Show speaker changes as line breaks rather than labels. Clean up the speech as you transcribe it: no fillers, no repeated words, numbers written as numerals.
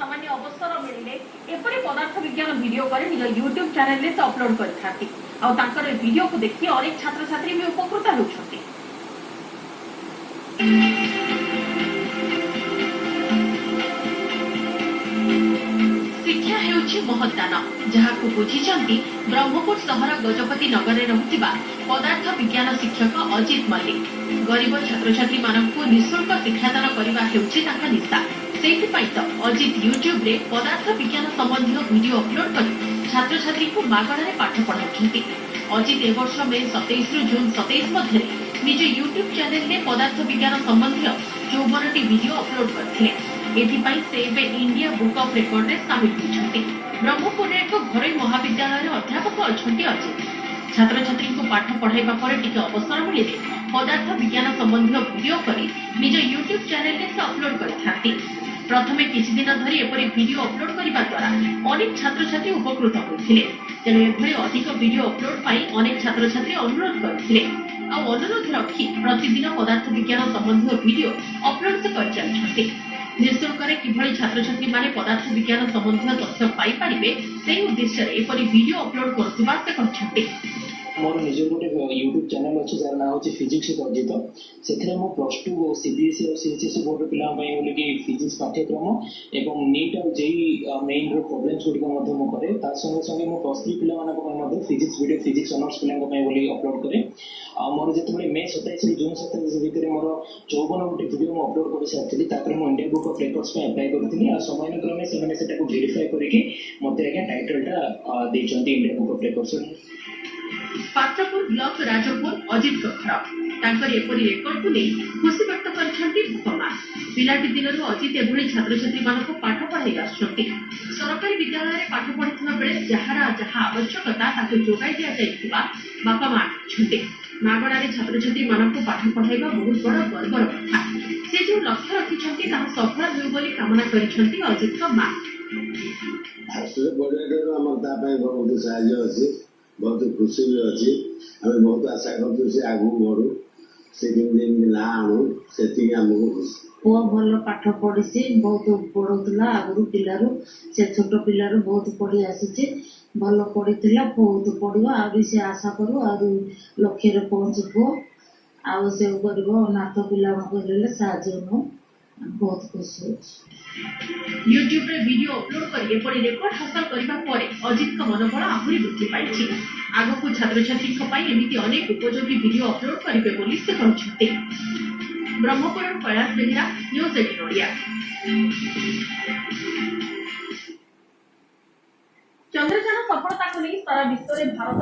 सामान्य अवसर मिले एपरी पदार्थ विज्ञान वीडियो कर निज यूट्यूब चैनल से अपलोड कर वीडियो को देखि अनेक छात्र छात्री भी उपकृत होउछथि। शिक्षा हेउछि महत्दान जहाकु बुझिचंती ब्रह्मपुर सहर गजपति नगर में रहुथिबा पदार्थ विज्ञान शिक्षक अजित मल्लिक। गरीब छात्र छात्री मानकु निःशुल्क शिक्षादान करबा हेउछि ताका निशा। सेहि पई तो अजित यूट्यूब रे पदार्थ विज्ञान संबंधी वीडियो अपलोड कर छात्र छात्री को मागणा रे पाठ पढाउछंती। अजित ए वर्ष मे 27 रु जून 27 मध्ये निज यूट्यूब चैनल में पदार्थ विज्ञान संबंधी 54टी वीडियो अपलोड करथिले। एथिपाई से एबे इंडिया बुक ऑफ रिकॉर्ड रे शामिल होइछंती। ब्रह्मपुर रे एक घरोई महाविद्यालय रे अध्यापक अछंती अजित। छात्र छात्री को पाठ पढ़ाइबा पर टिके अवसर मिले पदार्थ विज्ञान संबंधी वीडियो करी निज यूट्यूब चैनल रे से अपलोड करथाती। प्रथमे किछि दिन धरि एपरि वीडियो अपलोड करिबा द्वारा अनेक छात्र छात्री उपकृत होइथिले। तेणु एभଳି अधिक वीडियो अपलोड पाई अनेक छात्र छात्री अनुरोध करथिले। आ अनुरोध रखी प्रतिदिन पदार्थ विज्ञान संबंधी वीडियो अपलोड से कर चलछथि। निःशुल्क किभଳି छात्र छात्री माने पदार्थ विज्ञान संबंधी तथ्य पाई पारिबे से उद्देश्य रे एपरि वीडियो अपलोड करथिबा से कहछथि।
मोर निज गोटे यूट्यूब चैनल अच्छे जार ना होची फिजिक्स अजित से +2 सीबीएसई और सीएचएसई बोर्ड पिला कि फिजिक्स पाठ्यक्रम एवं नीट और जेई मेन रो प्रॉब्लम्स गुडी को मु करे ता संगे संगे मो +3 पिला मानक मध्ये फिजिक्स वीडियो फिजिक्स ऑनर्स पिला बोली अपलोड करे। मोर जेतबे मे 27 रु जून 27 भीतर मोर 54 गोटे वीडियो मु अपलोड कर सारथिली। तापर मु इंडियन बुक ऑफ रिकॉर्ड्स पे अप्लाई करथिली आ समय क्रमे से माने सेटा को वेरीफाई करके मते आगे टाइटलटा देचंती Indian book of records.
Patrapur block Rajpur Ajit घर एपरी रेकर्ड को नहीं खुशी व्यक्त करछंती भूपमा। पिलाटी दिनरू अजित एभଳି छात्र छात्री मानक पाठ पढ़ाई आछंती। सरकारी विद्यालय रे पाठ पढ़िथिबा बेले जहारा जहा आवश्यकता ताके जोगाई दिया जाइथिबा बापा मां छंती। मागणा रे छात्र छात्री मानक पाठ पढ़ाइबा बहुत बड़ गर्वर कथा। से जो लक्ष्य रखिछंती ता सफल हेउ बोली कामना करिछंती अजित का मां।
आसले बड़ेडर हमर ता पय बहुत सहायता अछि, बहुत खुशी भी अच्छी। आम बहुत आशा कर आगू बढ़ू से ना आणु से
पुआ भल पाठ पढ़ी बहुत पढ़ुला आगु पिलारू से छोट पिलारू बहुत पढ़ी आसी भल पढ़ी बहुत पढ़ा आ से आशा करू आ लक्ष्य पहुँचबो आ से कर नाथ पिला साहय बहुत खुशी।
यूट्यूब रे वीडियो अपलोड कर एपरि रेकॉर्ड हासिल करबा परे अजित का मनोबल आहुरी वृद्धि पाइछि। आगको छात्र छात्री पई एमिति अनेक उपयोगी वीडियो अपलोड करिवे बोली से कहछथि। ब्रह्मपुर कैलाश बेहेरा न्यूज 18 ओडिया। चंद्रयान सफलता को नहीं सारा विश्व रे भारत